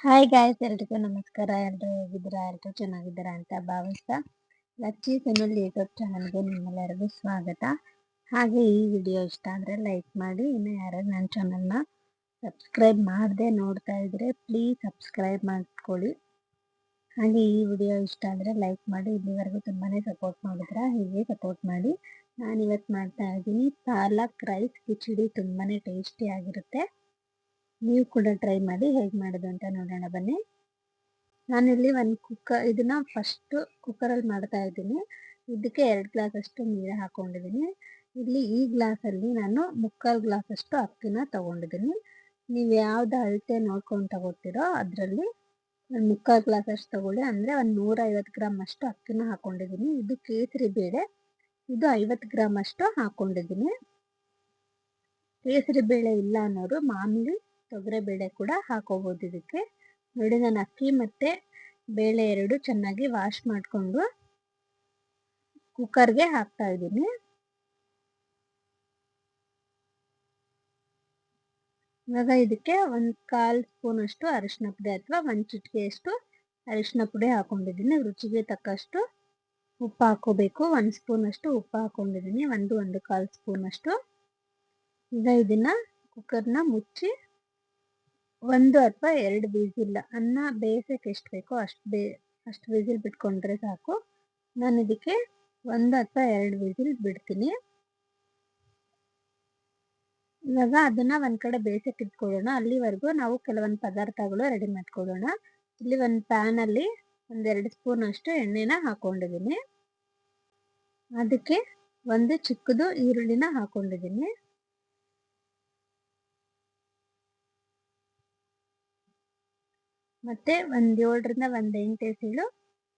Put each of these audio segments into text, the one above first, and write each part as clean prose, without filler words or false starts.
Hi guys, ಎಲ್ರಿಗೂ ನಮಸ್ಕಾರ. ಎಲ್ಲರೂ ಹೇಗಿದ್ದೀರಾ? ಎಲ್ಲರೂ ಚೆನ್ನಾಗಿದ್ದೀರಾ ಅಂತ ಭಾವಿಸ್ತಾ ಲಚ್ಚಿ ಸುನಿಲ್ ಯೂಟ್ಯೂಬ್ ಚಾನಲ್ಗೆ ನಿಮ್ಮೆಲ್ಲರಿಗೂ ಸ್ವಾಗತ. ಹಾಗೆ ಈ ವಿಡಿಯೋ ಇಷ್ಟ ಆದರೆ ಲೈಕ್ ಮಾಡಿ. ಇನ್ನು ಯಾರು ನನ್ನ ಚಾನಲ್ನ ಸಬ್ಸ್ಕ್ರೈಬ್ ಮಾಡದೆ ನೋಡ್ತಾ ಇದ್ರೆ ಪ್ಲೀಸ್ ಸಬ್ಸ್ಕ್ರೈಬ್ ಮಾಡ್ಕೊಳ್ಳಿ. ಹಾಗೆ ಈ ವಿಡಿಯೋ ಇಷ್ಟ ಆದರೆ ಲೈಕ್ ಮಾಡಿ. ಇಲ್ಲಿವರೆಗೂ ತುಂಬಾ ಸಪೋರ್ಟ್ ಮಾಡಿದ್ರ, ಹೀಗೆ ಸಪೋರ್ಟ್ ಮಾಡಿ. ನಾನಿವತ್ತು ಮಾಡ್ತಾ ಇದ್ದೀನಿ ಪಾಲಕ್ ರೈಸ್ ಕಿಚಡಿ. ತುಂಬಾ ಟೇಸ್ಟಿ ಆಗಿರುತ್ತೆ. ನೀವು ಕೂಡ ಟ್ರೈ ಮಾಡಿ. ಹೇಗೆ ಮಾಡೋದು ಅಂತ ನೋಡೋಣ ಬನ್ನಿ. ನಾನಿಲ್ಲಿ ಒಂದು ಇದನ್ನ ಫಸ್ಟ್ ಕುಕ್ಕರಲ್ಲಿ ಮಾಡ್ತಾ ಇದ್ದೀನಿ. ಇದಕ್ಕೆ 2 ಗ್ಲಾಸ್ ಅಷ್ಟು ನೀರು ಹಾಕೊಂಡಿದ್ದೀನಿ. ಇಲ್ಲಿ ಈ ಗ್ಲಾಸಲ್ಲಿ ನಾನು 3/4 ಗ್ಲಾಸ್ ಅಷ್ಟು ಅಕ್ಕಿನ ತಗೊಂಡಿದ್ದೀನಿ. ನೀವು ಯಾವ್ದು ಅಳತೆ ನೋಡ್ಕೊಂಡು ತಗೋತೀರೋ ಅದರಲ್ಲಿ 3/4 ಗ್ಲಾಸ್ ಅಷ್ಟು ತಗೊಳ್ಳಿ. ಅಂದರೆ ಒಂದು 150 ಗ್ರಾಮ್ ಅಷ್ಟು ಅಕ್ಕಿನ ಹಾಕೊಂಡಿದ್ದೀನಿ. ಇದು ಕೇಸರಿ ಬೇಳೆ, ಇದು 50 ಗ್ರಾಮ್ ಅಷ್ಟು ಹಾಕೊಂಡಿದ್ದೀನಿ. ಕೇಸರಿ ಬೇಳೆ ಇಲ್ಲ ಅನ್ನೋರು ಮಾಮೂಲಿ ತೊಗರೆ ಬೇಳೆ ಕೂಡ ಹಾಕೋಬಹುದು. ಇದಕ್ಕೆ ನೋಡಿ, ನಾನು ಅಕ್ಕಿ ಮತ್ತೆ ಬೇಳೆ ಎರಡು ಚೆನ್ನಾಗಿ ವಾಶ್ ಮಾಡಿಕೊಂಡು ಕುಕ್ಕರ್ಗೆ ಹಾಕ್ತಾ ಇದ್ದೀನಿ. ಇವಾಗ ಇದಕ್ಕೆ 1/4 ಸ್ಪೂನ್ ಅಷ್ಟು ಅರಿಶಿನ ಪುಡಿ ಅಥವಾ 1 ಚಿಟಿಕೆಯಷ್ಟು ಅರಿಶಿನ ಪುಡಿ ಹಾಕೊಂಡಿದ್ದೀನಿ. ರುಚಿಗೆ ತಕ್ಕಷ್ಟು ಉಪ್ಪು ಹಾಕೋಬೇಕು. 1 ಸ್ಪೂನ್ ಅಷ್ಟು ಉಪ್ಪು ಹಾಕೊಂಡಿದ್ದೀನಿ, 1.25 ಸ್ಪೂನ್ ಅಷ್ಟು. ಈಗ ಇದನ್ನ ಕುಕ್ಕರ್ನ ಮುಚ್ಚಿ 1 ಅಥವಾ 2 ವಿಸಿಲ್, ಅನ್ನ ಬೇಯಿಸಕ್ಕೆ ಎಷ್ಟು ಬೇಕೋ ಅಷ್ಟು ವಿಸಿಲ್ ಬಿಟ್ಕೊಂಡ್ರೆ ಸಾಕು. ನಾನು ಇದಕ್ಕೆ 1 ಅಥವಾ 2 ವಿಸಿಲ್ ಬಿಡ್ತೀನಿ. ಇವಾಗ ಅದನ್ನ ಒಂದ್ ಕಡೆ ಬೇಯಿಸಕ್ಕೆ ಇಟ್ಕೊಳ್ಳೋಣ. ಅಲ್ಲಿವರೆಗೂ ನಾವು ಕೆಲವೊಂದು ಪದಾರ್ಥಗಳು ರೆಡಿ ಮಾಡ್ಕೊಳ್ಳೋಣ. ಇಲ್ಲಿ ಒಂದು ಪ್ಯಾನ್ ಅಲ್ಲಿ 1-2 ಸ್ಪೂನ್ ಅಷ್ಟು ಎಣ್ಣೆನ ಹಾಕೊಂಡಿದ್ದೀನಿ. ಅದಕ್ಕೆ ಒಂದು ಚಿಕ್ಕದು ಈರುಳ್ಳಿನ ಹಾಕೊಂಡಿದ್ದೀನಿ. ಮತ್ತೆ 7ರಿಂದ 8 ಎಸಳು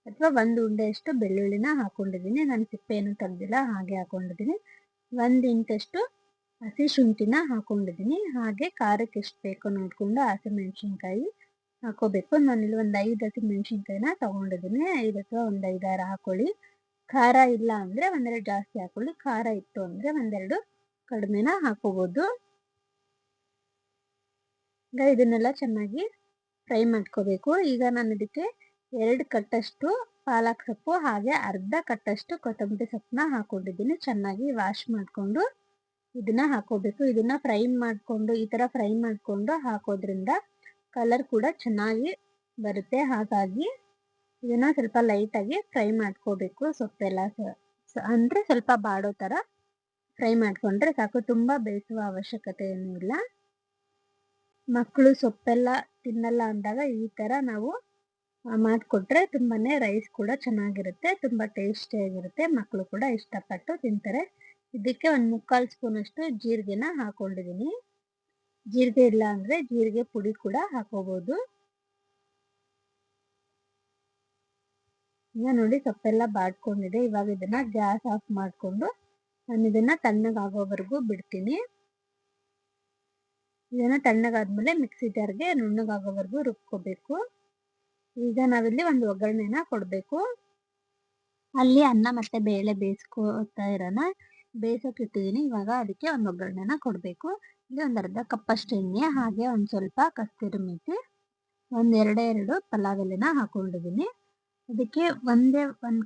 ಅಥವಾ 1 ಉಂಡೆಯಷ್ಟು ಬೆಳ್ಳುಳ್ಳಿನ ಹಾಕೊಂಡಿದ್ದೀನಿ. ನಾನು ಸಿಪ್ಪೆ ಏನು ತೆಗ್ದಿಲ್ಲ, ಹಾಗೆ ಹಾಕೊಂಡಿದ್ದೀನಿ. 1 ಇಂಚಷ್ಟು ಹಸಿ ಶುಂಠಿನ ಹಾಕೊಂಡಿದ್ದೀನಿ. ಹಾಗೆ ಖಾರಕ್ಕೆ ಎಷ್ಟು ಬೇಕೋ ನೋಡ್ಕೊಂಡು ಹಸಿಮೆಣಸಿನ್ಕಾಯಿ ಹಾಕೋಬೇಕು. ನಾನಿಲ್ಲಿ ಒಂದು 5 ಹಸಿಮೆಣಸಿನ್ಕಾಯಿನ ತಗೊಂಡಿದ್ದೀನಿ. 5 ಅಥವಾ ಒಂದು 5-6 ಹಾಕೊಳ್ಳಿ. ಖಾರ ಇಲ್ಲ ಅಂದ್ರೆ 1-2 ಜಾಸ್ತಿ ಹಾಕೊಳ್ಳಿ. ಖಾರ ಇತ್ತು ಅಂದ್ರೆ 1-2 ಕಡಿಮೆನ ಹಾಕೋಬಹುದು. ಈಗ ಇದನ್ನೆಲ್ಲ ಚೆನ್ನಾಗಿ ಫ್ರೈ ಮಾಡ್ಕೋಬೇಕು. ಈಗ ನಾನು ಇದಕ್ಕೆ 2 ಕಟ್ಟಷ್ಟು ಪಾಲಕ್ ಸೊಪ್ಪು ಹಾಗೆ ಅರ್ಧ ಕಟ್ಟಷ್ಟು ಕೊತ್ತಂಬರಿ ಸೊಪ್ಪನ್ನ ಹಾಕೊಂಡಿದ್ದೀನಿ. ಚೆನ್ನಾಗಿ ವಾಶ್ ಮಾಡಿಕೊಂಡು ಇದನ್ನ ಹಾಕೋಬೇಕು. ಇದನ್ನ ಫ್ರೈ ಮಾಡಿಕೊಂಡು ಈ ಥರ ಫ್ರೈ ಮಾಡಿಕೊಂಡು ಹಾಕೋದ್ರಿಂದ ಕಲರ್ ಕೂಡ ಚೆನ್ನಾಗಿ ಬರುತ್ತೆ. ಹಾಗಾಗಿ ಇದನ್ನ ಸ್ವಲ್ಪ ಲೈಟಾಗಿ ಫ್ರೈ ಮಾಡ್ಕೋಬೇಕು. ಸೊಪ್ಪೆಲ್ಲ ಅಂದರೆ ಸ್ವಲ್ಪ ಬಾಡೋ ಥರ ಫ್ರೈ ಮಾಡಿಕೊಂಡ್ರೆ ಸಾಕು. ತುಂಬ ಬೇಯಿಸುವ ಅವಶ್ಯಕತೆ ಏನೂ ಇಲ್ಲ. ಮಕ್ಕಳು ಸೊಪ್ಪೆಲ್ಲ ತಿನ್ನಲ್ಲ ಅಂದಾಗ ಈ ಥರ ನಾವು ಮಾಡಿಕೊಟ್ರೆ ತುಂಬಾನೇ ರೈಸ್ ಕೂಡ ಚೆನ್ನಾಗಿರುತ್ತೆ, ತುಂಬ ಟೇಸ್ಟಿಯಾಗಿರುತ್ತೆ. ಮಕ್ಕಳು ಕೂಡ ಇಷ್ಟಪಟ್ಟು ತಿಂತಾರೆ. ಇದಕ್ಕೆ 1/4 ಸ್ಪೂನ್ ಅಷ್ಟು ಜೀರಿಗೆನ ಹಾಕೊಂಡಿದ್ದೀನಿ. ಜೀರಿಗೆ ಇಲ್ಲ ಅಂದ್ರೆ ಜೀರಿಗೆ ಪುಡಿ ಕೂಡ ಹಾಕೋಬಹುದು. ಈಗ ನೋಡಿ, ಸೊಪ್ಪೆಲ್ಲ ಬಾಡ್ಕೊಂಡಿದೆ. ಇವಾಗ ಇದನ್ನ ಗ್ಯಾಸ್ ಆಫ್ ಮಾಡಿಕೊಂಡು ನಾನು ಇದನ್ನ ತಣ್ಣಗಾಗೋವರೆಗೂ ಬಿಡ್ತೀನಿ. ಇದನ್ನ ತಣ್ಣಗಾದ್ಮೇಲೆ ಮಿಕ್ಸಿ ಜಾರ್ಗೆ ನುಣ್ಣಗಾಗೋವರೆಗೂ ರುಬ್ಕೋಬೇಕು. ಈಗ ನಾವಿಲ್ಲಿ ಒಂದು ಒಗ್ಗರಣೆನ ಕೊಡಬೇಕು. ಅಲ್ಲಿ ಅನ್ನ ಮತ್ತೆ ಬೇಳೆ ಬೇಯಿಸ್ಕೋತಾ ಇರೋಣ, ಬೇಯಿಸೋಕೆ ಇಟ್ಟಿದ್ದೀನಿ. ಇವಾಗ ಅದಕ್ಕೆ ಒಂದು ಒಗ್ಗರಣೆನ ಕೊಡಬೇಕು. ಇಲ್ಲಿ ಒಂದು ಅರ್ಧ ಕಪ್ಪಷ್ಟು ಎಣ್ಣೆ, ಹಾಗೆ ಒಂದು ಸ್ವಲ್ಪ ಕಸ್ತೂರಿ ಮೆಥಿ, 2 ಪಲಾವ್ ಎಲೆನ ಹಾಕೊಂಡಿದ್ದೀನಿ. ಅದಕ್ಕೆ ಒಂದು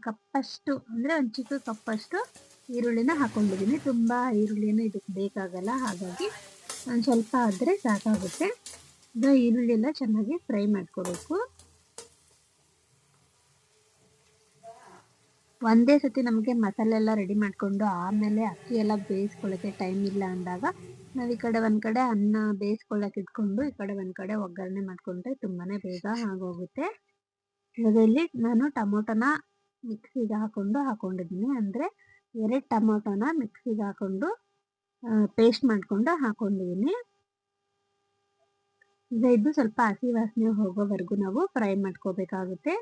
ಕಪ್ಪಷ್ಟು ಅಂದರೆ ಒಂದು ಚಿಕ್ಕ ಕಪ್ಪಷ್ಟು ಈರುಳ್ಳಿನ ಹಾಕೊಂಡಿದ್ದೀನಿ. ತುಂಬ ಈರುಳ್ಳಿನೂ ಇದಕ್ಕೆ ಬೇಕಾಗಲ್ಲ, ಹಾಗಾಗಿ ಒಂದು ಸ್ವಲ್ಪ ಆದರೆ ಸಾಕಾಗುತ್ತೆ. ಈಗ ಈರುಳ್ಳಿ ಎಲ್ಲ ಚೆನ್ನಾಗಿ ಫ್ರೈ ಮಾಡ್ಕೋಬೇಕು. ಒಂದೇ ಸತಿ ನಮಗೆ ಮಸಾಲೆ ಎಲ್ಲ ರೆಡಿ ಮಾಡಿಕೊಂಡು ಆಮೇಲೆ ಅಕ್ಕಿ ಎಲ್ಲ ಬೇಯಿಸ್ಕೊಳ್ಳೋಕ್ಕೆ ಟೈಮ್ ಇಲ್ಲ ಅಂದಾಗ ನಾವು ಈ ಕಡೆ ಒಂದು ಕಡೆ ಅನ್ನ ಬೇಯಿಸ್ಕೊಳ್ಳೋಕೆ ಇಟ್ಕೊಂಡು ಈ ಕಡೆ ಒಂದು ಕಡೆ ಒಗ್ಗರಣೆ ಮಾಡಿಕೊಂಡ್ರೆ ತುಂಬಾ ಬೇಗ ಆಗೋಗುತ್ತೆ. ಇವಾಗ ಇಲ್ಲಿ ನಾನು ಟೊಮೊಟೊನ ಮಿಕ್ಸಿಗೆ ಹಾಕೊಂಡಿದ್ದೀನಿ. ಅಂದರೆ 2 ಟೊಮೊಟೊನ ಮಿಕ್ಸಿಗೆ ಹಾಕೊಂಡು ಪೇಸ್ಟ್ ಮಾಡಿಕೊಂಡು ಹಾಕೊಂಡಿದ್ದೀನಿ. ಈಗ ಇದು ಸ್ವಲ್ಪ ಹಸಿ ವಾಸನೆ ಹೋಗೋವರೆಗೂ ನಾವು ಫ್ರೈ ಮಾಡ್ಕೋಬೇಕಾಗುತ್ತೆ.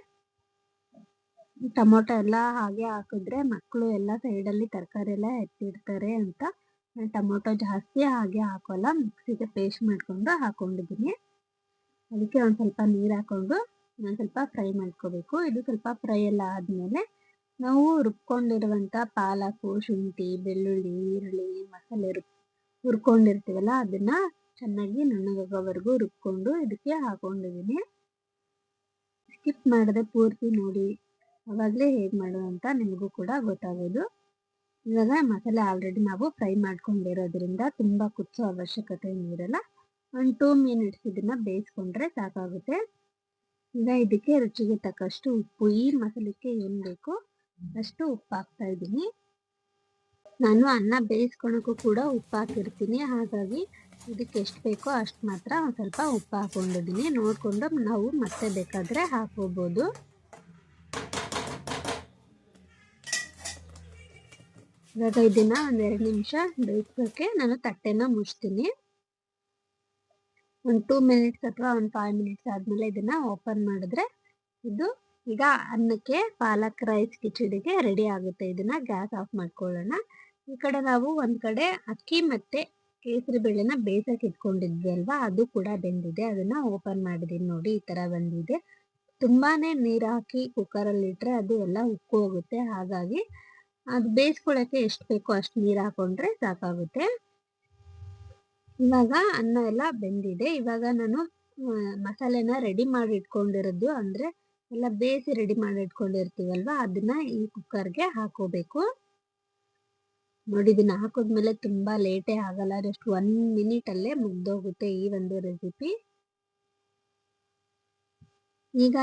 ಟೊಮೊಟೊ ಎಲ್ಲ ಹಾಗೆ ಹಾಕಿದ್ರೆ ಮಕ್ಕಳು ಎಲ್ಲ ಸೈಡಲ್ಲಿ ತರಕಾರಿ ಎಲ್ಲ ಎತ್ತಿಡ್ತಾರೆ ಅಂತ ನಾನು ಟೊಮೊಟೊ ಜಾಸ್ತಿ ಹಾಗೆ ಹಾಕೋಲ್ಲ, ಮಿಕ್ಸಿಗೆ ಪೇಸ್ಟ್ ಮಾಡಿಕೊಂಡು ಹಾಕೊಂಡಿದ್ದೀನಿ. ಅದಕ್ಕೆ ಒಂದು ಸ್ವಲ್ಪ ನೀರು ಹಾಕೊಂಡು ನಾನು ಸ್ವಲ್ಪ ಫ್ರೈ ಮಾಡ್ಕೋಬೇಕು. ಇದು ಸ್ವಲ್ಪ ಫ್ರೈ ಎಲ್ಲ ಆದಮೇಲೆ ನಾವು ರುಬ್ಕೊಂಡಿರುವಂಥ ಪಾಲಕು, ಶುಂಠಿ, ಬೆಳ್ಳುಳ್ಳಿ, ಈರುಳ್ಳಿ, ಮಸಾಲೆ ಹುರ್ಕೊಂಡಿರ್ತೀವಲ್ಲ ಅದನ್ನು ಚೆನ್ನಾಗಿ ನುಣ್ಣಗಾಗೋವರೆಗೂ ರುಬ್ಕೊಂಡು ಇದಕ್ಕೆ ಹಾಕೊಂಡಿದ್ದೀನಿ. ಸ್ಕಿಪ್ ಮಾಡದೆ ಪೂರ್ತಿ ನೋಡಿ, ಅವಾಗಲೇ ಹೇಗೆ ಮಾಡೋದು ಅಂತ ನಿಮಗೂ ಕೂಡ ಗೊತ್ತಾಗೋದು. ಇವಾಗ ಮಸಾಲೆ ಆಲ್ರೆಡಿ ನಾವು ಫ್ರೈ ಮಾಡ್ಕೊಂಡಿರೋದ್ರಿಂದ ತುಂಬ ಕುದಿಸೋ ಅವಶ್ಯಕತೆ ಇರಲ್ಲ. ಒಂದು 2 ಮಿನಿಟ್ಸ್ ಇದನ್ನ ಬೇಯಿಸ್ಕೊಂಡ್ರೆ ಸಾಕಾಗುತ್ತೆ. ಈಗ ಇದಕ್ಕೆ ರುಚಿಗೆ ತಕ್ಕಷ್ಟು ಉಪ್ಪು, ಈ ಮಸಾಲೆಗೆ ಏನು ಬೇಕೋ ಅಷ್ಟು ಉಪ್ಪು ಹಾಕ್ತಾ ಇದ್ದೀನಿ. ನಾನು ಅನ್ನ ಬೇಯಿಸ್ಕೊಳಕ್ಕೂ ಕೂಡ ಉಪ್ಪು ಹಾಕಿರ್ತೀನಿ, ಹಾಗಾಗಿ ಇದಕ್ಕೆ ಎಷ್ಟು ಬೇಕೋ ಅಷ್ಟು ಮಾತ್ರ ಒಂದು ಸ್ವಲ್ಪ ಉಪ್ಪು ಹಾಕೊಂಡಿದ್ದೀನಿ. ನೋಡಿಕೊಂಡು ನಾವು ಮತ್ತೆ ಬೇಕಾದರೆ ಹಾಕೋಬೋದು. ಇವಾಗ ಇದನ್ನ ಒಂದೆರಡು ನಿಮಿಷ ಬೇಯಿಸೋಕ್ಕೆ ನಾನು ತಟ್ಟೆನ ಮುಚ್ತೀನಿ. ಒಂದು 2 ಮಿನಿಟ್ಸ್ ಅಥವಾ ಒಂದು 5 ಮಿನಿಟ್ಸ್ ಆದಮೇಲೆ ಇದನ್ನ ಓಪನ್ ಮಾಡಿದ್ರೆ ಇದು ಈಗ ಅನ್ನಕ್ಕೆ ಪಾಲಕ್ ರೈಸ್ ಕಿಚಡಿಗೆ ರೆಡಿ ಆಗುತ್ತೆ. ಇದನ್ನ ಗ್ಯಾಸ್ ಆಫ್ ಮಾಡ್ಕೊಳ್ಳೋಣ. ಈ ಕಡೆ ನಾವು ಒಂದು ಕಡೆ ಅಕ್ಕಿ ಮತ್ತೆ ಕೇಸರಿ ಬೇಳೆನ ಬೇಯಿಸಕ್ಕೆ ಇಟ್ಕೊಂಡಿದ್ವಿ ಅಲ್ವಾ, ಅದು ಕೂಡ ಬೆಂದಿದೆ. ಅದನ್ನ ಓಪನ್ ಮಾಡಿದೀನಿ ನೋಡಿ, ಈ ತರ ಬಂದಿದೆ. ತುಂಬಾನೇ ನೀರು ಹಾಕಿ ಕುಕ್ಕರಲ್ಲಿ ಇಟ್ರೆ ಅದು ಎಲ್ಲ ಉಕ್ಕು ಹೋಗುತ್ತೆ. ಹಾಗಾಗಿ ಅದು ಬೇಯಿಸ್ಕೊಳ್ಳೋಕ್ಕೆ ಎಷ್ಟು ಬೇಕೋ ಅಷ್ಟು ನೀರು ಹಾಕೊಂಡ್ರೆ ಸಾಕಾಗುತ್ತೆ. ಇವಾಗ ಅನ್ನ ಎಲ್ಲ ಬೆಂದಿದೆ. ಇವಾಗ ನಾನು ಮಸಾಲೆನ ರೆಡಿ ಮಾಡಿ ಇಟ್ಕೊಂಡಿರೋದು, ಅಂದ್ರೆ ಎಲ್ಲ ಬೇಯಿಸಿ ರೆಡಿ ಮಾಡಿ ಇಟ್ಕೊಂಡಿರ್ತೀವಲ್ವಾ, ಅದನ್ನ ಈ ಕುಕ್ಕರ್ಗೆ ಹಾಕೋಬೇಕು. ನೋಡಿ, ಇದನ್ನ ಹಾಕಿದ್ಮೇಲೆ ತುಂಬಾ ಲೇಟೇ ಆಗಲ್ಲ, ಜಸ್ಟ್ 1 ಮಿನಿಟ್ ಅಲ್ಲೇ ಮುಗ್ದೋಗುತ್ತೆ ಈ ಒಂದು ರೆಸಿಪಿ. ಈಗ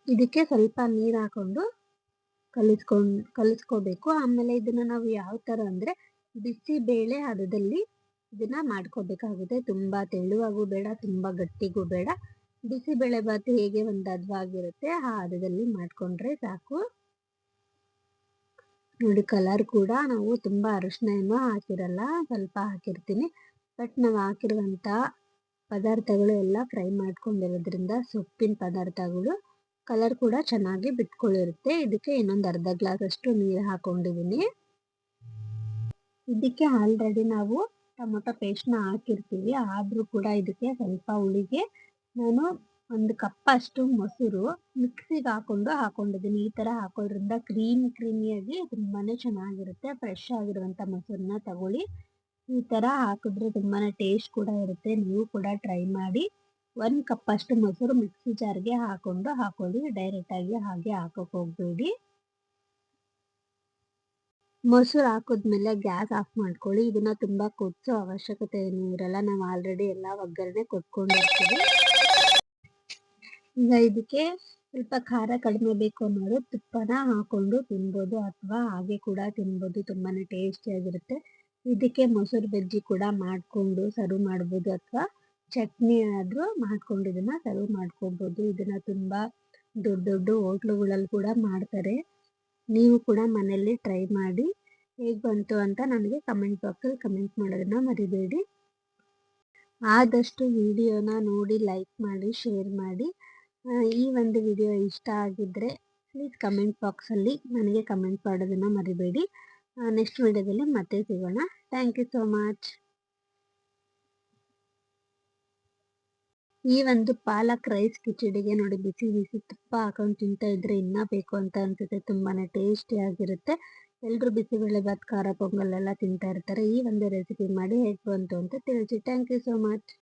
ಇದಕ್ಕೆ ಸ್ವಲ್ಪ ನೀರು ಹಾಕೊಂಡು ಕಲಿಸ್ಕೋಬೇಕು. ಆಮೇಲೆ ಇದನ್ನ ನಾವು ಯಾವ ತರ ಅಂದ್ರೆ ಬಿಸಿ ಬೇಳೆ ಹದದಲ್ಲಿ ಇದನ್ನ ಮಾಡ್ಕೋಬೇಕಾಗುತ್ತೆ. ತುಂಬಾ ತೆಳುವಾಗೂ ಬೇಡ, ತುಂಬಾ ಗಟ್ಟಿಗೂ ಬೇಡ. ಬಿಸಿ ಬೇಳೆ ಬಾತ್ ಹೇಗೆ ಒಂದು ಹದವಾಗಿರುತ್ತೆ ಆ ಹದದಲ್ಲಿ ಮಾಡ್ಕೊಂಡ್ರೆ ಸಾಕು. ನೋಡಿ, ಕಲರ್ ಕೂಡ ನಾವು ತುಂಬಾ ಅರಿಶಿನ ಏನೋ ಹಾಕಿರಲ್ಲ, ಸ್ವಲ್ಪ ಹಾಕಿರ್ತೀನಿ. ಬಟ್ ನಾವು ಹಾಕಿರುವಂತ ಪದಾರ್ಥಗಳು ಎಲ್ಲ ಫ್ರೈ ಮಾಡ್ಕೊಂಡಿರೋದ್ರಿಂದ ಸೊಪ್ಪಿನ ಪದಾರ್ಥಗಳು ಕಲರ್ ಕೂಡ ಚೆನ್ನಾಗಿ ಬಿಟ್ಕೊಂಡಿರುತ್ತೆ. ಇದಕ್ಕೆ ಇನ್ನೊಂದು ಅರ್ಧ ಗ್ಲಾಸ್ ಅಷ್ಟು ನೀರು ಹಾಕೊಂಡಿದ್ದೀನಿ. ಇದಕ್ಕೆ ಆಲ್ರೆಡಿ ನಾವು ಟೊಮೊಟೊ ಪೇಸ್ಟ್ನ ಹಾಕಿರ್ತೀವಿ, ಆದ್ರೂ ಕೂಡ ಇದಕ್ಕೆ ಸ್ವಲ್ಪ ಹುಳಿಗೆ ನಾನು 1 ಕಪ್ ಅಷ್ಟು ಮೊಸರು ಮಿಕ್ಸಿಗೆ ಹಾಕೊಂಡಿದ್ದೀನಿ. ಈ ತರ ಹಾಕೋದ್ರಿಂದ ಕ್ರೀಮಿಯಾಗಿ ತುಂಬಾನೇ ಚೆನ್ನಾಗಿರುತ್ತೆ. ಫ್ರೆಶ್ ಆಗಿರುವಂತ ಮೊಸರನ್ನ ತಗೊಳ್ಳಿ. ಈ ತರ ಹಾಕಿದ್ರೆ ತುಂಬಾನೇ ಟೇಸ್ಟ್ ಕೂಡ ಇರುತ್ತೆ. ನೀವು ಕೂಡ ಟ್ರೈ ಮಾಡಿ. 1 ಕಪ್ ಅಷ್ಟು ಮೊಸರು ಮಿಕ್ಸಿ ಜಾರ್ಗೆ ಹಾಕೊಳ್ಳಿ, ಡೈರೆಕ್ಟ್ ಆಗಿ ಹಾಗೆ ಹಾಕಕ್ ಹೋಗ್ಬೇಡಿ. ಮೊಸರು ಹಾಕಿದ್ಮೇಲೆ ಗ್ಯಾಸ್ ಆಫ್ ಮಾಡ್ಕೊಳ್ಳಿ. ಇದನ್ನ ತುಂಬಾ ಕುದಿಸೋ ಅವಶ್ಯಕತೆ ಏನೂ ಇರಲ್ಲ, ನಾವು ಆಲ್ರೆಡಿ ಎಲ್ಲ ಒಗ್ಗರಣೆ ಕೊಟ್ಕೊಂಡಿರ್ತೀವಿ. ಈಗ ಇದಕ್ಕೆ ಸ್ವಲ್ಪ ಖಾರ ಕಡಿಮೆ ಬೇಕು ಅನ್ನೋರು ತುಪ್ಪನ ಹಾಕೊಂಡು ತಿನ್ಬೋದು, ಅಥವಾ ಹಾಗೆ ಕೂಡ ತಿನ್ಬೋದು. ತುಂಬಾನೇ ಟೇಸ್ಟಿಯಾಗಿರುತ್ತೆ. ಇದಕ್ಕೆ ಮೊಸರು ಬಜ್ಜಿ ಕೂಡ ಮಾಡ್ಕೊಂಡು ಸರ್ವ್ ಮಾಡ್ಬೋದು, ಅಥವಾ ಚಟ್ನಿ ಆದ್ರೂ ಮಾಡ್ಕೊಂಡು ಇದನ್ನ ಸರ್ವ್ ಮಾಡ್ಕೋಬಹುದು. ಇದನ್ನ ತುಂಬಾ ದೊಡ್ಡ ಹೋಟ್ಲುಗಳಲ್ಲಿ ಕೂಡ ಮಾಡ್ತಾರೆ. ನೀವು ಕೂಡ ಮನೆಯಲ್ಲಿ ಟ್ರೈ ಮಾಡಿ ಹೇಗೆ ಬಂತು ಅಂತ ನನಗೆ ಕಮೆಂಟ್ ಬಾಕ್ಸಲ್ಲಿ ಕಮೆಂಟ್ ಮಾಡೋದನ್ನ ಮರಿಬೇಡಿ. ಆದಷ್ಟು ವಿಡಿಯೋನ ನೋಡಿ ಲೈಕ್ ಮಾಡಿ, ಶೇರ್ ಮಾಡಿ. ಈ ಒಂದು ವಿಡಿಯೋ ಇಷ್ಟ ಆಗಿದ್ರೆ ಪ್ಲೀಸ್ ಕಮೆಂಟ್ ಬಾಕ್ಸಲ್ಲಿ ನನಗೆ ಕಮೆಂಟ್ ಮಾಡೋದನ್ನ ಮರಿಬೇಡಿ. ನೆಕ್ಸ್ಟ್ ವಿಡಿಯೋದಲ್ಲಿ ಮತ್ತೆ ಸಿಗೋಣ. Thank you so much. ಈ ಒಂದು ಪಾಲಕ್ ರೈಸ್ ಕಿಚಡಿಗೆ ನೋಡಿ, ಬಿಸಿ ಬಿಸಿ ತುಪ್ಪ ಹಾಕೊಂಡು ತಿಂತಾ ಇದ್ರೆ ಇನ್ನ ಬೇಕು ಅಂತ ಅನ್ಸುತ್ತೆ. ತುಂಬಾನೇ ಟೇಸ್ಟಿ ಆಗಿರುತ್ತೆ. ಎಲ್ರು ಬಿಸಿಬೇಳೆ ಬಾತ್, ಖಾರ ಪೊಂಗಲ್ ಎಲ್ಲ ತಿಂತಾ ಇರ್ತಾರೆ. ಈ ಒಂದು ರೆಸಿಪಿ ಮಾಡಿ ಹೇಗೆ ಬಂತು ಅಂತ ತಿಳಿಸಿ. Thank you so much.